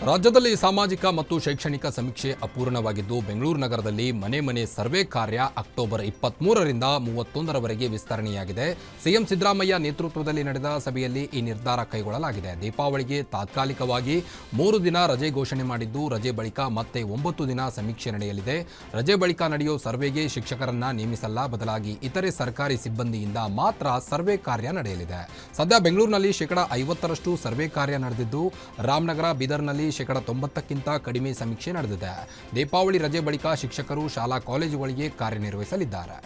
ರಾಜ್ಯದಲ್ಲಿ ಸಾಮಾಜಿಕ ಮತ್ತು ಶೈಕ್ಷಣಿಕ ಸಮೀಕ್ಷೆ ಅಪೂರ್ಣವಾಗಿದ್ದು ಬೆಂಗಳೂರು ನಗರದಲ್ಲಿ ಮನೆ ಮನೆ ಸರ್ವೆ ಕಾರ್ಯ ಅಕ್ಟೋಬರ್ 23ರಿಂದ 31ರವರೆಗೆ ವಿಸ್ತರಣೆಯಾಗಿದೆ. ಸಿಎಂ ಸಿದ್ದರಾಮಯ್ಯ ನೇತೃತ್ವದಲ್ಲಿ ನಡೆದ ಸಭೆಯಲ್ಲಿ ಈ ನಿರ್ಧಾರ ಕೈಗೊಳ್ಳಲಾಗಿದೆ. ದೀಪಾವಳಿಗೆ ತಾತ್ಕಾಲಿಕವಾಗಿ 3 ದಿನ ರಜೆ ಘೋಷಣೆ ಮಾಡಿದ್ದು, ರಜೆ ಬಳಿಕ ಮತ್ತೆ 9 ದಿನ ಸಮೀಕ್ಷೆ ನಡೆಯಲಿದೆ. ರಜೆ ಬಳಿಕ ನಡೆಯೋ ಸರ್ವೆಗೆ ಶಿಕ್ಷಕರನ್ನ ನೇಮಿಸಲ್ಲ, ಬದಲಾಗಿ ಇತರೆ ಸರ್ಕಾರಿ ಸಿಬ್ಬಂದಿಯಿಂದ ಮಾತ್ರ ಸರ್ವೆ ಕಾರ್ಯ ನಡೆಯಲಿದೆ. ಸದ್ಯ ಬೆಂಗಳೂರಿನಲ್ಲಿ 50% ಸರ್ವೆ ಕಾರ್ಯ ನಡೆದಿದ್ದು, ರಾಮನಗರ, ಬೀದರ್ನಲ್ಲಿ 90ಕ್ಕಿಂತ ಕಡಿಮೆ ಸಮೀಕ್ಷೆ ನಡೆದಿದೆ. ದೀಪಾವಳಿ ರಜೆ ಬಳಿಕ ಶಿಕ್ಷಕರು ಶಾಲಾ ಕಾಲೇಜುಗಳಿಗೆ ಕಾರ್ಯನಿರ್ವಹಿಸಲಿದ್ದಾರೆ.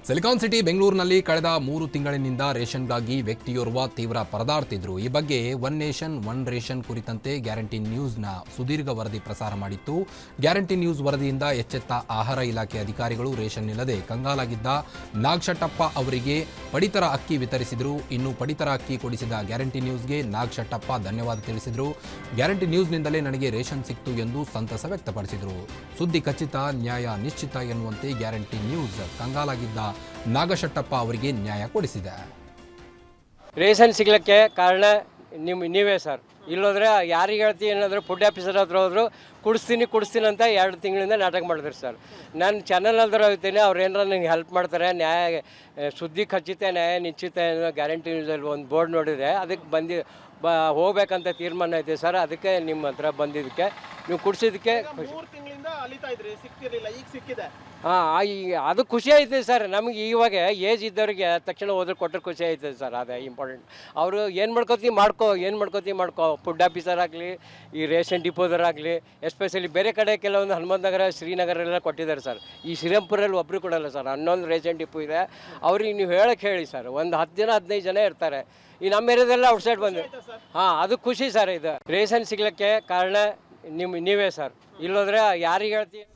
ಸಿಲಿಕಾನ್ ಸಿಟಿ ಬೆಂಗಳೂರಿನಲ್ಲಿ ಕಳೆದ 3 ತಿಂಗಳಿನಿಂದ ರೇಷನ್ಗಾಗಿ ವ್ಯಕ್ತಿಯೋರ್ವ ತೀವ್ರ ಪರದಾಡ್ತಿದ್ರು. ಈ ಬಗ್ಗೆ ಒನ್ ನೇಷನ್ ಒನ್ ರೇಷನ್ ಕುರಿತಂತೆ ಗ್ಯಾರಂಟಿ ನ್ಯೂಸ್ನ ಸುದೀರ್ಘ ವರದಿ ಪ್ರಸಾರ ಮಾಡಿತ್ತು. ಗ್ಯಾರಂಟಿ ನ್ಯೂಸ್ ವರದಿಯಿಂದ ಎಚ್ಚೆತ್ತ ಆಹಾರ ಇಲಾಖೆ ಅಧಿಕಾರಿಗಳು ರೇಷನ್ ಇಲ್ಲದೆ ಕಂಗಾಲಾಗಿದ್ದ ನಾಗಶೆಟ್ಟಪ್ಪ ಅವರಿಗೆ ಪಡಿತರ ಅಕ್ಕಿ ವಿತರಿಸಿದರು. ಇನ್ನು ಪಡಿತರ ಅಕ್ಕಿ ಕೊಡಿಸಿದ ಗ್ಯಾರಂಟಿ ನ್ಯೂಸ್ಗೆ ನಾಗಶೆಟ್ಟಪ್ಪ ಧನ್ಯವಾದ ತಿಳಿಸಿದರು. ಗ್ಯಾರಂಟಿ ನ್ಯೂಸ್ನಿಂದಲೇ ನನಗೆ ರೇಷನ್ ಸಿಕ್ತು ಎಂದು ಸಂತಸ ವ್ಯಕ್ತಪಡಿಸಿದರು. ಸುದ್ದಿ ಖಚಿತ, ನ್ಯಾಯ ನಿಶ್ಚಿತ ಎನ್ನುವಂತೆ ಗ್ಯಾರಂಟಿ ನ್ಯೂಸ್ ಕಂಗಾಲಾಗಿದ್ದ ನಾಗಶೆಟ್ಟಪ್ಪ ಅವರಿಗೆ ನ್ಯಾಯ ಕೊಡಿಸಿದೆ. ರೇಷನ್ ಸಿಗ್ಲಿಕ್ಕೆ ಕಾರಣ ನೀವೇ ಸರ್. ಇಲ್ಲೋದ್ರೆ ಯಾರಿಗೆ ಹೇಳ್ತೀವಿ ಏನಾದರೂ ಫುಡ್ ಆಫೀಸರ್ ಹತ್ರ ಹೋದ್ರು ಕುಡಿಸ್ತೀನಿ ಅಂತ 2 ತಿಂಗಳಿಂದ ನಾಟಕ ಮಾಡಿದ್ರು ಸರ್. ನಾನು ಚಾನಲ್ನಲ್ದರೂ ಹೋಗ್ತೀನಿ, ಅವ್ರು ಏನಾರ ನನಗೆ ಹೆಲ್ಪ್ ಮಾಡ್ತಾರೆ. ನ್ಯಾಯ ಸುದ್ದಿ ಖಚಿತ, ನ್ಯಾಯ ನಿಶ್ಚಿತ ಗ್ಯಾರಂಟಿ ನ್ಯೂಸಲ್ಲಿ ಒಂದು ಬೋರ್ಡ್ ನೋಡಿದರೆ ಅದಕ್ಕೆ ಹೋಗ್ಬೇಕಂತ ತೀರ್ಮಾನ ಐತೆ ಸರ್. ಅದಕ್ಕೆ ನಿಮ್ಮ ಹತ್ರ ಬಂದಿದ್ದಕ್ಕೆ, ನೀವು ಕುಡಿಸಿದ್ದಕ್ಕೆ ಅದು ಖುಷಿ ಐತೆ ಸರ್. ನಮಗೆ ಇವಾಗ ಏಜ್ ಇದ್ದವ್ರಿಗೆ ತಕ್ಷಣ ಹೋದ್ರೆ ಕೊಟ್ಟರೆ ಖುಷಿ ಐತೆ ಸರ್. ಅದೇ ಇಂಪಾರ್ಟೆಂಟ್. ಅವರು ಏನು ಮಾಡ್ಕೋ ಫುಡ್ ಆಫೀಸರ್ ಆಗಲಿ, ಈ ರೇಷನ್ ಡಿಪೋದರಾಗಲಿ, ಎಸ್ಪೆಷಲಿ ಬೇರೆ ಕಡೆ ಕೆಲವೊಂದು ಹನುಮಂತ ನಗರ, ಶ್ರೀನಗರೆಲ್ಲ ಕೊಟ್ಟಿದ್ದಾರೆ ಸರ್. ಈ ಶ್ರೀರಾಮ್ಪುರಲ್ಲಿ ಒಬ್ಬರು ಕೊಡಲ್ಲ ಸರ್. 11 ರೇಷನ್ ಡಿಪೋ ಇದೆ. ಅವ್ರಿಗೆ ನೀವು ಹೇಳಿ ಸರ್, ಒಂದು 10 ಜನ 15 ಜನ ಇರ್ತಾರೆ. ಈ ನಮ್ಮ ಏರಿಯಾದೆಲ್ಲ ಔಟ್ಸೈಡ್ ಬಂದು ಅದು ಖುಷಿ ಸರ್. ಇದು ರೇಷನ್ ಸಿಗ್ಲಿಕ್ಕೆ ಕಾರಣ ನೀವೇ ಸರ್. ಇಲ್ಲೋದ್ರೆ ಯಾರಿಗೆ ಹೇಳ್ತೀವಿ.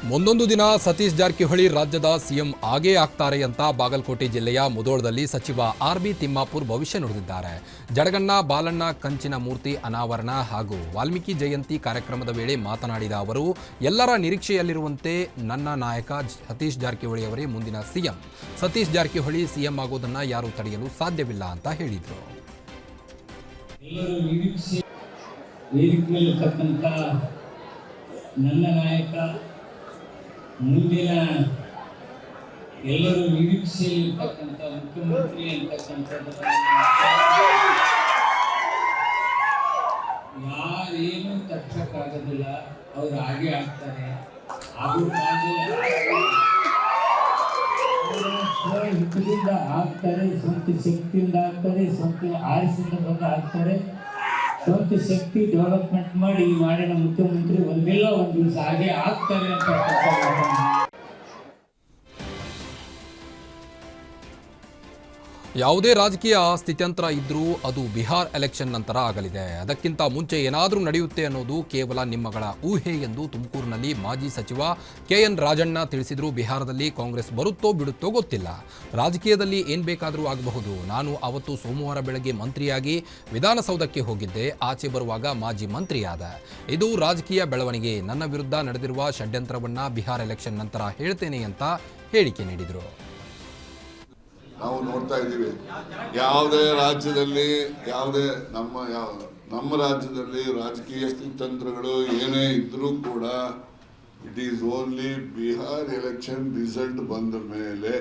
ಮುಂದೊಂದು ದಿನ ಸತೀಶ್ ಜಾರಕಿಹೊಳಿ ರಾಜ್ಯದ ಸಿಎಂ ಆಗೇ ಆಗ್ತಾರೆ ಅಂತ ಬಾಗಲಕೋಟೆ ಜಿಲ್ಲೆಯ ಮುಧೋಳದಲ್ಲಿ ಸಚಿವ ಆರ್.ಬಿ. ತಿಮ್ಮಾಪುರ್ ಭವಿಷ್ಯ ನುಡಿದಿದ್ದಾರೆ. ಜಡಗಣ್ಣ ಬಾಲಣ್ಣ ಕಂಚಿನ ಮೂರ್ತಿ ಅನಾವರಣ ಹಾಗೂ ವಾಲ್ಮೀಕಿ ಜಯಂತಿ ಕಾರ್ಯಕ್ರಮದ ವೇಳೆ ಮಾತನಾಡಿದ ಅವರು, ಎಲ್ಲರ ನಿರೀಕ್ಷೆಯಲ್ಲಿರುವಂತೆ ನನ್ನ ನಾಯಕ ಸತೀಶ್ ಜಾರಕಿಹೊಳಿ ಅವರೇ ಮುಂದಿನ ಸಿಎಂ. ಸತೀಶ್ ಜಾರಕಿಹೊಳಿ ಸಿಎಂ ಆಗೋದನ್ನ ಯಾರೂ ತಡೆಯಲು ಸಾಧ್ಯವಿಲ್ಲ ಅಂತ ಹೇಳಿದರು. ನನ್ನ ನಾಯಕ ಮುಂದಿನ ಎಲ್ಲರೂ ನಿರೀಕ್ಷೆಯಲ್ಲಿರ್ತಕ್ಕಂಥ ಮುಖ್ಯಮಂತ್ರಿ ಅಂತಕ್ಕಂಥದ್ದು ಯಾರೇನು ತಪ್ಪಿಸಕ್ಕಾಗೋದಿಲ್ಲ. ಅವ್ರು ಹಾಗೆ ಆಗ್ತಾರೆ. ಹಿತದಿಂದ ಆಗ್ತಾರೆ, ಸ್ವಂತ ಶಕ್ತಿಯಿಂದ ಆಗ್ತಾರೆ, ಸ್ವಂತ ಆರಿಸಿಂದ ಬಂದು ಆಗ್ತಾರೆ. ಸ್ವಂತ ಶಕ್ತಿ ಡೆವಲಪ್ಮೆಂಟ್ ಮಾಡಿ ಈ ನಾಡಿನ ಮುಖ್ಯಮಂತ್ರಿ ಒಂದಿಲ್ಲ ಒಂದು ದಿವಸ ಹಾಗೆ ಆಗ್ತಾರೆ ಅಂತ. ಯಾವುದೇ ರಾಜಕೀಯ ಸ್ಥಿತ್ಯಂತರ ಇದ್ರೂ ಅದು ಬಿಹಾರ್ ಎಲೆಕ್ಷನ್ ನಂತರ ಆಗಲಿದೆ. ಅದಕ್ಕಿಂತ ಮುಂಚೆ ಏನಾದರೂ ನಡೆಯುತ್ತೆ ಅನ್ನೋದು ಕೇವಲ ನಿಮ್ಮಗಳ ಊಹೆ ಎಂದು ತುಮಕೂರಿನಲ್ಲಿ ಮಾಜಿ ಸಚಿವ KN ರಾಜಣ್ಣ ತಿಳಿಸಿದ್ರು. ಬಿಹಾರದಲ್ಲಿ ಕಾಂಗ್ರೆಸ್ ಬರುತ್ತೋ ಬಿಡುತ್ತೋ ಗೊತ್ತಿಲ್ಲ. ರಾಜಕೀಯದಲ್ಲಿ ಏನ್ ಬೇಕಾದರೂ ಆಗಬಹುದು. ನಾನು ಅವತ್ತು ಸೋಮವಾರ ಬೆಳಗ್ಗೆ ಮಂತ್ರಿಯಾಗಿ ವಿಧಾನಸೌಧಕ್ಕೆ ಹೋಗಿದ್ದೆ. ಆಚೆ ಬರುವಾಗ ಮಾಜಿ ಮಂತ್ರಿಯಾದ. ಇದು ರಾಜಕೀಯ ಬೆಳವಣಿಗೆ. ನನ್ನ ವಿರುದ್ಧ ನಡೆದಿರುವ ಷಡ್ಯಂತ್ರವನ್ನ ಬಿಹಾರ್ ಎಲೆಕ್ಷನ್ ನಂತರ ಹೇಳ್ತೇನೆ ಅಂತ ಹೇಳಿಕೆ ನೀಡಿದರು. ನಾವು ನೋಡ್ತಾ ಇದ್ದೀವಿ, ಯಾವುದೇ ರಾಜ್ಯದಲ್ಲಿ ನಮ್ಮ ರಾಜ್ಯದಲ್ಲಿ ರಾಜಕೀಯ ಸ್ಥಿತ್ಯಂತರಗಳು ಏನೇ ಇದ್ರೂ ಕೂಡ it is only Bihar election result ಬಂದ ಮೇಲೆ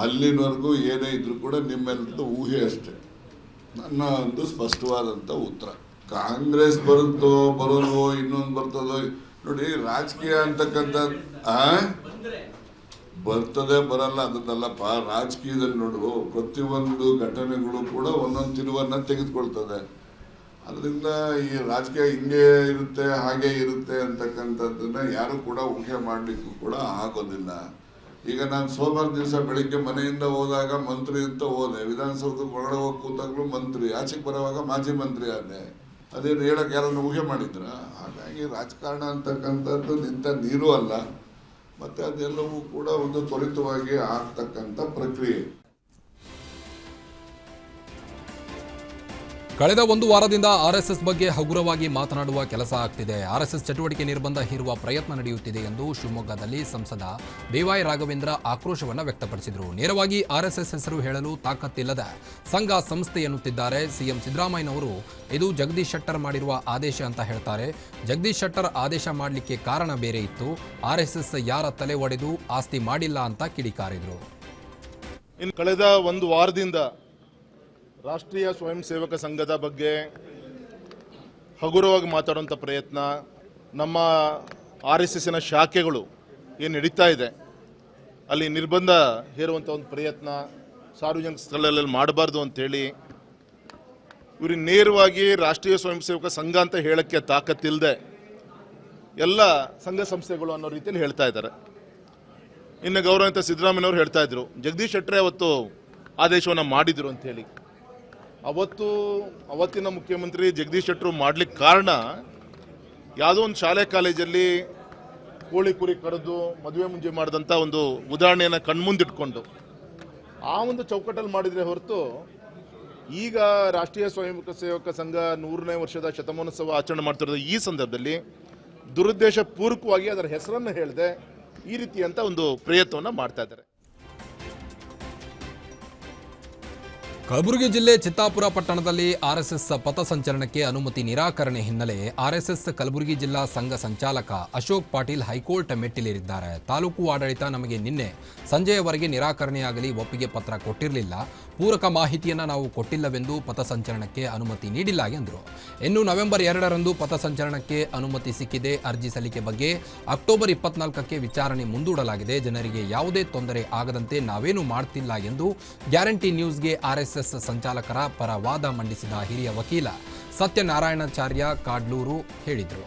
ಅಲ್ಲಿನವರೆಗೂ ಏನೇ ಇದ್ರೂ ಕೂಡ ನಿಮ್ಮೆಲ್ಲರದ್ದು ಊಹೆ ಅಷ್ಟೇ. ನನ್ನ ಒಂದು ಸ್ಪಷ್ಟವಾದಂಥ ಉತ್ತರ. ಕಾಂಗ್ರೆಸ್ ಬರೋದು ಇನ್ನೊಂದು ಬರ್ತದೋ ನೋಡಿ. ರಾಜಕೀಯ ಅಂತಕ್ಕಂಥ ಬರ್ತದೆ ಬರಲ್ಲ ಅದನ್ನಲ್ಲಪ್ಪ. ರಾಜಕೀಯದಲ್ಲಿ ನೋಡು, ಪ್ರತಿಯೊಂದು ಘಟನೆಗಳು ಕೂಡ ಒಂದೊಂದು ತಿರುವನ್ನು ತೆಗೆದುಕೊಳ್ತದೆ. ಅದರಿಂದ ಈ ರಾಜಕೀಯ ಹಿಂಗೆ ಇರುತ್ತೆ ಹಾಗೆ ಇರುತ್ತೆ ಅಂತಕ್ಕಂಥದ್ದನ್ನ ಯಾರು ಕೂಡ ಊಹೆ ಮಾಡಲಿಕ್ಕೂ ಕೂಡ ಆಗೋದಿಲ್ಲ. ಈಗ ನಾನು ಸೋಮವಾರ ದಿವಸ ಬೆಳಿಗ್ಗೆ ಮನೆಯಿಂದ ಹೋದಾಗ ಮಂತ್ರಿ ಅಂತ ಹೋದೆ, ವಿಧಾನಸೌಧಕ್ಕೆ ಒಳಗಡೆ ಹೋಗಿ ಕೂತಾಗಲೂ ಮಂತ್ರಿ, ಆಚೆಗೆ ಬರೋವಾಗ ಮಾಜಿ ಮಂತ್ರಿ ಆದೆ. ಅದೇನು ಹೇಳಕ್ಕೆ ಯಾರನ್ನು ಊಹೆ ಮಾಡಿದ್ರ? ಹಾಗಾಗಿ ರಾಜಕಾರಣ ಅಂತಕ್ಕಂಥದ್ದು ನಿಂತ ನೀರು ಅಲ್ಲ, ಮತ್ತು ಅದೆಲ್ಲವೂ ಕೂಡ ಒಂದು ತ್ವರಿತವಾಗಿ ಆಗ್ತಕ್ಕಂಥ ಪ್ರಕ್ರಿಯೆ. ಕಳೆದ ಒಂದು ವಾರದಿಂದ ಆರ್ಎಸ್ಎಸ್ ಬಗ್ಗೆ ಹಗುರವಾಗಿ ಮಾತನಾಡುವ ಕೆಲಸ ಆಗ್ತಿದೆ. ಆರ್ಎಸ್ಎಸ್ ಚಟುವಟಿಕೆ ನಿರ್ಬಂಧ ಹೇರುವ ಪ್ರಯತ್ನ ನಡೆಯುತ್ತಿದೆ ಎಂದು ಶಿವಮೊಗ್ಗದಲ್ಲಿ ಸಂಸದ ಬಿವೈ ರಾಘವೇಂದ್ರ ಆಕ್ರೋಶವನ್ನು ವ್ಯಕ್ತಪಡಿಸಿದರು. ನೇರವಾಗಿ ಆರ್ಎಸ್ಎಸ್ ಹೆಸರು ಹೇಳಲು ತಾಕತ್ತಿಲ್ಲದ ಸಂಘ ಸಂಸ್ಥೆ ಎನ್ನುತ್ತಿದ್ದಾರೆ. ಸಿಎಂ ಸಿದ್ದರಾಮಯ್ಯನವರು ಇದು ಜಗದೀಶ್ ಶೆಟ್ಟರ್ ಮಾಡಿರುವ ಆದೇಶ ಅಂತ ಹೇಳ್ತಾರೆ. ಜಗದೀಶ್ ಶೆಟ್ಟರ್ ಆದೇಶ ಮಾಡಲಿಕ್ಕೆ ಕಾರಣ ಬೇರೆ ಇತ್ತು. ಆರ್ಎಸ್ಎಸ್ ಯಾರ ತಲೆ ಒಡೆದು ಆಸ್ತಿ ಮಾಡಿಲ್ಲ ಅಂತ ಕಿಡಿಕಾರಿದರು. ಕಳೆದ ಒಂದು ವಾರದಿಂದ ರಾಷ್ಟ್ರೀಯ ಸ್ವಯಂ ಸೇವಕ ಸಂಘದ ಬಗ್ಗೆ ಹಗುರವಾಗಿ ಮಾತಾಡುವಂಥ ಪ್ರಯತ್ನ, ನಮ್ಮ RSSನ ಶಾಖೆಗಳು ಏನು ನಡೀತಾ ಇದೆ ಅಲ್ಲಿ ನಿರ್ಬಂಧ ಹೇರುವಂಥ ಒಂದು ಪ್ರಯತ್ನ ಸಾರ್ವಜನಿಕ ಸ್ಥಳಗಳಲ್ಲಿ ಮಾಡಬಾರ್ದು ಅಂತೇಳಿ ಇವ್ರಿಗೆ ನೇರವಾಗಿ ರಾಷ್ಟ್ರೀಯ ಸ್ವಯಂ ಸೇವಕ ಸಂಘ ಅಂತ ಹೇಳೋಕ್ಕೆ ತಾಕತ್ತಿಲ್ಲದೆ ಎಲ್ಲ ಸಂಘ ಸಂಸ್ಥೆಗಳು ಅನ್ನೋ ರೀತಿಯಲ್ಲಿ ಹೇಳ್ತಾ ಇದ್ದಾರೆ. ಇನ್ನು ಗೌರವಿತ ಸಿದ್ದರಾಮಯ್ಯನವರು ಹೇಳ್ತಾ ಇದ್ರು ಜಗದೀಶ್ ಶೆಟ್ಟರ್ ಅವತ್ತು ಆದೇಶವನ್ನು ಮಾಡಿದ್ರು ಅಂತ ಹೇಳಿ. ಅವತ್ತಿನ ಮುಖ್ಯಮಂತ್ರಿ ಜಗದೀಶ್ ಶೆಟ್ಟರು ಮಾಡ್ಲಿಕ್ಕೆ ಕಾರಣ ಯಾವುದೋ ಒಂದು ಶಾಲೆ ಕಾಲೇಜಲ್ಲಿ ಕೋಳಿ ಕುರಿ ಕರೆದು ಮದುವೆ ಮುಂಜೆ ಮಾಡಿದಂಥ ಒಂದು ಉದಾಹರಣೆಯನ್ನು ಕಣ್ಮುಂದಿಟ್ಕೊಂಡು ಆ ಒಂದು ಚೌಕಟ್ಟಲ್ಲಿ ಮಾಡಿದರೆ ಹೊರತು ಈಗ ರಾಷ್ಟ್ರೀಯ ಸ್ವಯಂ ಸೇವಕ ಸಂಘ 100ನೇ ವರ್ಷದ ಶತಮಾನೋತ್ಸವ ಆಚರಣೆ ಮಾಡ್ತಿರೋದು ಈ ಸಂದರ್ಭದಲ್ಲಿ ದುರುದ್ದೇಶ ಪೂರ್ವಕವಾಗಿ ಅದರ ಹೆಸರನ್ನು ಹೇಳದೆ ಈ ರೀತಿಯಂಥ ಒಂದು ಪ್ರಯತ್ನವನ್ನು ಮಾಡ್ತಾ ಇದ್ದಾರೆ. ಕಲಬುರಗಿ ಜಿಲ್ಲೆ ಚಿತ್ತಾಪುರ ಪಟ್ಟಣದಲ್ಲಿ ಆರ್ಎಸ್ಎಸ್ ಪಥಸಂಚಲನಕ್ಕೆ ಅನುಮತಿ ನಿರಾಕರಣೆ ಹಿನ್ನೆಲೆ ಆರ್ಎಸ್ಎಸ್ ಕಲಬುರಗಿ ಜಿಲ್ಲಾ ಸಂಘ ಸಂಚಾಲಕ ಅಶೋಕ್ ಪಾಟೀಲ್ ಹೈಕೋರ್ಟ್ ಮೆಟ್ಟಿಲೇರಿದ್ದಾರೆ. ತಾಲೂಕು ಆಡಳಿತ ನಮಗೆ ನಿನ್ನೆ ಸಂಜೆಯವರೆಗೆ ನಿರಾಕರಣೆಯಾಗಲಿ ಒಪ್ಪಿಗೆ ಪತ್ರ ಕೊಟ್ಟಿರಲಿಲ್ಲ. ಪೂರಕ ಮಾಹಿತಿಯನ್ನು ನಾವು ಕೊಟ್ಟಿಲ್ಲವೆಂದು ಪಥಸಂಚಲನಕ್ಕೆ ಅನುಮತಿ ನೀಡಿಲ್ಲ ಎಂದರು. ಇನ್ನು ನವೆಂಬರ್ 2ರಂದು ಪಥಸಂಚಲನಕ್ಕೆ ಅನುಮತಿ ಸಿಕ್ಕಿದೆ. ಅರ್ಜಿ ಸಲ್ಲಿಕೆ ಬಗ್ಗೆ ಅಕ್ಟೋಬರ್ 24ಕ್ಕೆ ವಿಚಾರಣೆ ಮುಂದೂಡಲಾಗಿದೆ. ಜನರಿಗೆ ಯಾವುದೇ ತೊಂದರೆ ಆಗದಂತೆ ನಾವೇನು ಮಾಡ್ತಿಲ್ಲ ಎಂದು ಗ್ಯಾರಂಟಿ ನ್ಯೂಸ್ಗೆ ಆರ್ಎಸ್ಎಸ್ ಸಂಚಾಲಕರ ಪರ ವಾದ ಮಂಡಿಸಿದ ಹಿರಿಯ ವಕೀಲ ಸತ್ಯನಾರಾಯಣಾಚಾರ್ಯ ಕಾಡ್ಲೂರು ಹೇಳಿದರು.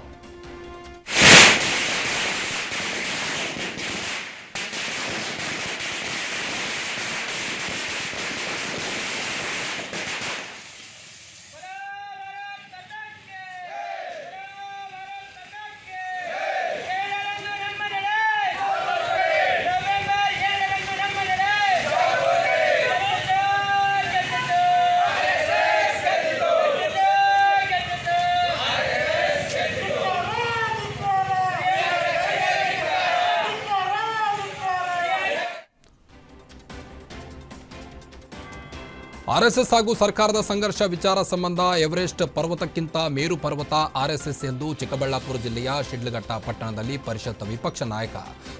ಆರ್ಎಸ್ಎಸ್ ಹಾಗೂ ಸರ್ಕಾರದ ಸಂಘರ್ಷ ವಿಚಾರ ಸಂಬಂಧ ಎವರೆಸ್ಟ್ ಪರ್ವತಕ್ಕಿಂತ ಮೇರು ಪರ್ವತ ಆರ್ಎಸ್ಎಸ್ ಎಂದು ಚಿಕ್ಕಬಳ್ಳಾಪುರ ಜಿಲ್ಲೆಯ ಶಿಡ್ಲಘಟ್ಟ ಪಟ್ಟಣದಲ್ಲಿ ಪರಿಷತ್ ವಿಪಕ್ಷ ನಾಯಕ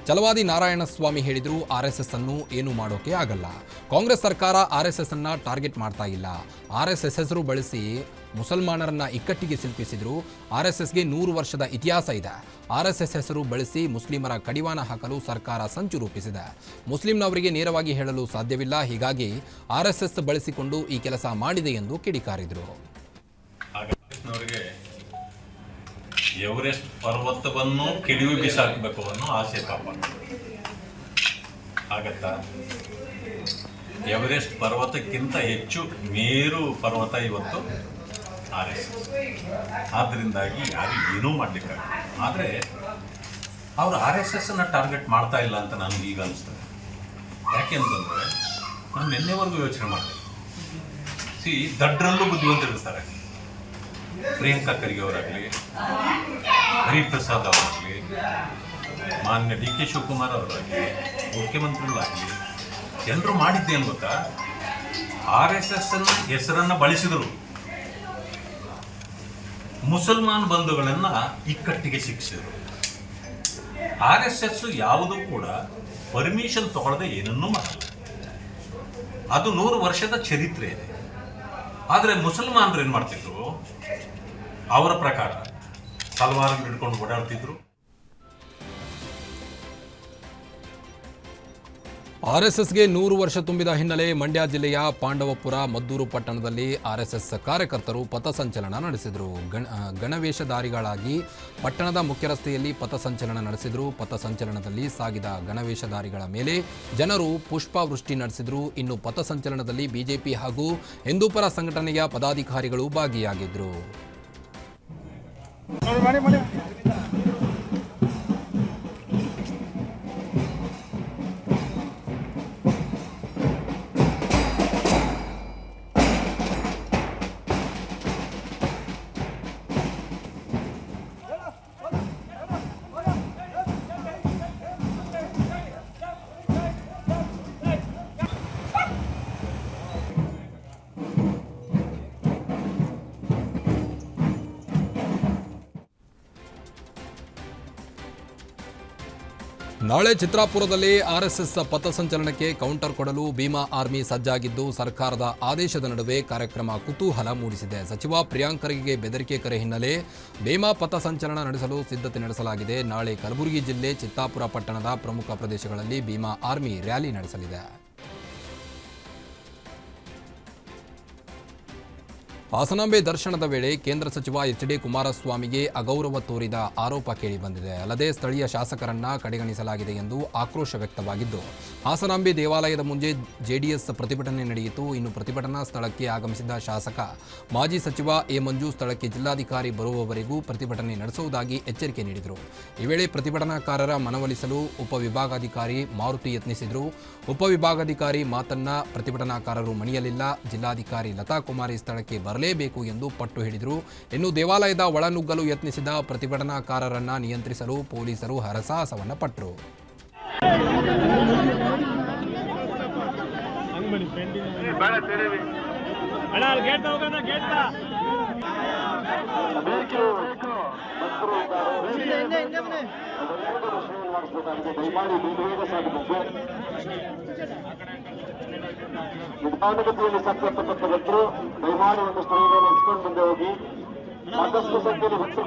ಛಲವಾದಿ ನಾರಾಯಣಸ್ವಾಮಿ ಹೇಳಿದರು. ಆರ್ಎಸ್ಎಸ್ ಅನ್ನು ಏನು ಮಾಡೋಕೆ ಆಗಲ್ಲ. ಕಾಂಗ್ರೆಸ್ ಸರ್ಕಾರ ಆರ್ಎಸ್ಎಸ್ ಅನ್ನ ಟಾರ್ಗೆಟ್ ಮಾಡ್ತಾ ಇಲ್ಲ. ಆರ್ಎಸ್ಎಸ್ ಹೆಸರು ಬಳಸಿ ಮುಸಲ್ಮಾನರನ್ನ ಇಕ್ಕಟ್ಟಿಗೆ ಸಿಲುಕಿಸಿದ್ರು. ಆರ್ಎಸ್ಎಸ್ಗೆ 100 ವರ್ಷದ ಇತಿಹಾಸ ಇದೆ. ಆರ್ಎಸ್ಎಸ್ ಹೆಸರು ಬಳಸಿ ಮುಸ್ಲಿಮರ ಕಡಿವಾಣ ಹಾಕಲು ಸರ್ಕಾರ ಸಂಚು ರೂಪಿಸಿದೆ. ಮುಸ್ಲಿಂನವರಿಗೆ ನೇರವಾಗಿ ಹೇಳಲು ಸಾಧ್ಯವಿಲ್ಲ. ಹೀಗಾಗಿ ಆರ್ಎಸ್ಎಸ್ ಬಳಸಿಕೊಂಡು ಈ ಕೆಲಸ ಮಾಡಿದೆ ಎಂದು ಕಿಡಿಕಾರಿದರು. ಎವರೆಸ್ಟ್ ಪರ್ವತವನ್ನು ಕೆಡವಿ ಬಿಸಾಕಬೇಕು ಅನ್ನೋ ಆಸೆ ಪಾಪ ಆಗತ್ತಾ? ಎವರೆಸ್ಟ್ ಪರ್ವತಕ್ಕಿಂತ ಹೆಚ್ಚು ಮೇರು ಪರ್ವತ ಇವತ್ತು RSS. ಆದ್ದರಿಂದಾಗಿ ಯಾರು ಏನೂ ಮಾಡಲಿಕ್ಕಾಗಲ್ಲ. ಆದರೆ ಅವರು RSSನ ಟಾರ್ಗೆಟ್ ಮಾಡ್ತಾ ಇಲ್ಲ ಅಂತ ನನಗೆ ಈಗ ಅನಿಸ್ತದೆ. ಯಾಕೆಂತಂದರೆ ನಾನು ನಿನ್ನೆವರೆಗೂ ಯೋಚನೆ ಮಾಡಿದೆ. ದಡ್ಡರಲ್ಲೂ ಬುದ್ಧಿವಂತರಿರ್ತಾರೆ. ಪ್ರಿಯಾಂಕಾ ಖರ್ಗೆ ಅವರಾಗಲಿ, ಹರಿಪ್ರಸಾದ್ ಅವರಾಗಲಿ, ಮಾನ್ಯ DK ಶಿವಕುಮಾರ್ ಅವರಾಗಲಿ, ಮುಖ್ಯಮಂತ್ರಿಗಳಾಗಲಿ, ಎಲ್ಲರೂ ಮಾಡಿದ್ದೇನು ಗೊತ್ತಾ? RSS ಹೆಸರನ್ನು ಬಳಸಿದರು. ಮುಸಲ್ಮಾನ್ ಬಂಧುಗಳನ್ನು ಇಕ್ಕಟ್ಟಿಗೆ ಸಿಕ್ಕಿಸಿದರು. RSS ಯಾವುದೂ ಕೂಡ ಪರ್ಮಿಷನ್ ತಗೊಳ್ಳದೆ ಏನನ್ನೂ ಮಾಡಲ್ಲ. ಅದು 100 ವರ್ಷದ ಚರಿತ್ರೆ ಇದೆ. ಆದರೆ ಮುಸಲ್ಮಾನರು ಏನು ಮಾಡ್ತಿದ್ರು? ಅವರ ಪ್ರಕಾರ ತಲವಾರನ್ನು ಹಿಡ್ಕೊಂಡು ಓಡಾಡ್ತಿದ್ರು. ಆರ್ಎಸ್ಎಸ್ಗೆ 100 ವರ್ಷ ತುಂಬಿದ ಹಿನ್ನೆಲೆ ಮಂಡ್ಯ ಜಿಲ್ಲೆಯ ಪಾಂಡವಪುರ ಮದ್ದೂರು ಪಟ್ಟಣದಲ್ಲಿ ಆರ್ಎಸ್ಎಸ್ ಕಾರ್ಯಕರ್ತರು ಪಥಸಂಚಲನ ನಡೆಸಿದರು. ಗಣವೇಷಧಾರಿಗಳಾಗಿ ಪಟ್ಟಣದ ಮುಖ್ಯ ರಸ್ತೆಯಲ್ಲಿ ಪಥಸಂಚಲನ ನಡೆಸಿದರು. ಪಥಸಂಚಲನದಲ್ಲಿ ಸಾಗಿದ ಗಣವೇಷಧಾರಿಗಳ ಮೇಲೆ ಜನರು ಪುಷ್ಪವೃಷ್ಟಿ ನಡೆಸಿದರು. ಇನ್ನು ಪಥಸಂಚಲನದಲ್ಲಿ ಬಿಜೆಪಿ ಹಾಗೂ ಹಿಂದೂಪರ ಸಂಘಟನೆಯ ಪದಾಧಿಕಾರಿಗಳು ಭಾಗಿಯಾಗಿದ್ದರು. ನಾಳೆ ಚಿತ್ರಾಪುರದಲ್ಲಿ ಆರ್ಎಸ್ಎಸ್ ಪಥಸಂಚಲನಕ್ಕೆ ಕೌಂಟರ್ ಕೊಡಲು ಭೀಮಾ ಆರ್ಮಿ ಸಜ್ಜಾಗಿದ್ದು ಸರ್ಕಾರದ ಆದೇಶದ ನಡುವೆ ಕಾರ್ಯಕ್ರಮ ಕುತೂಹಲ ಮೂಡಿಸಿದೆ. ಸಚಿವ ಪ್ರಿಯಾಂಕ್ ಖರ್ಗೆ ಬೆದರಿಕೆ ಕರೆ ಹಿನ್ನೆಲೆ ಭೀಮಾ ಪಥಸಂಚಲನ ನಡೆಸಲು ಸಿದ್ಧತೆ ನಡೆಸಲಾಗಿದೆ. ನಾಳೆ ಕಲಬುರಗಿ ಜಿಲ್ಲೆ ಚಿತ್ತಾಪುರ ಪಟ್ಟಣದ ಪ್ರಮುಖ ಪ್ರದೇಶಗಳಲ್ಲಿ ಭೀಮಾ ಆರ್ಮಿ ರ್ಯಾಲಿ ನಡೆಸಲಿದೆ. ಹಾಸನಾಂಬೆ ದರ್ಶನದ ವೇಳೆ ಕೇಂದ್ರ ಸಚಿವ ಎಚ್.ಡಿ. ಕುಮಾರಸ್ವಾಮಿಗೆ ಅಗೌರವ ತೋರಿದ ಆರೋಪ ಕೇಳಿಬಂದಿದೆ. ಅಲ್ಲದೆ ಸ್ಥಳೀಯ ಶಾಸಕರನ್ನ ಕಡೆಗಣಿಸಲಾಗಿದೆ ಎಂದು ಆಕ್ರೋಶ ವ್ಯಕ್ತವಾಗಿದ್ದು, ಹಾಸನಾಂಬೆ ದೇವಾಲಯದ ಮುಂದೆ ಜೆಡಿಎಸ್ ಪ್ರತಿಭಟನೆ ನಡೆಯಿತು. ಇನ್ನು ಪ್ರತಿಭಟನಾ ಸ್ಥಳಕ್ಕೆ ಆಗಮಿಸಿದ ಶಾಸಕ ಮಾಜಿ ಸಚಿವ ಎ. ಮಂಜು ಸ್ಥಳಕ್ಕೆ ಜಿಲ್ಲಾಧಿಕಾರಿ ಬರುವವರೆಗೂ ಪ್ರತಿಭಟನೆ ನಡೆಸುವುದಾಗಿ ಎಚ್ಚರಿಕೆ ನೀಡಿದರು. ಈ ವೇಳೆ ಪ್ರತಿಭಟನಾಕಾರರ ಮನವೊಲಿಸಲು ಉಪವಿಭಾಗಾಧಿಕಾರಿ ಮಾರುತಿ ಯತ್ನಿಸಿದರು. ಉಪವಿಭಾಗಾಧಿಕಾರಿ ಮಾತನ್ನ ಪ್ರತಿಭಟನಾಕಾರರು ಮಣಿಯಲಿಲ್ಲ. ಜಿಲ್ಲಾಧಿಕಾರಿ ಲತಾ ಕುಮಾರಿ ಸ್ಥಳಕ್ಕೆ ಬರಲೇಬೇಕು ಎಂದು ಪಟ್ಟು ಹಿಡಿದರು. ಇನ್ನು ದೇವಾಲಯದ ಒಳನುಗ್ಗಲು ಯತ್ನಿಸಿದ ಪ್ರತಿಭಟನಾಕಾರರನ್ನ ನಿಯಂತ್ರಿಸಲು ಪೊಲೀಸರು ಹರಸಾಹಸವನ್ನ ಪಟ್ಟರು. ನಿಧಾನಗತಿಯಲ್ಲಿ ಸಂಪರ್ಕಪಟ್ಟ ಭಕ್ತರು ದಯಮಾಡಿ ಒಂದು ಸ್ಥಳೀಯ ನೆಲೆಸ್ಕೊಂಡು ಮುಂದೆ ಹೋಗಿ ಸಾಕಷ್ಟು ಸಂಖ್ಯೆಯಲ್ಲಿ ಭಕ್ತರು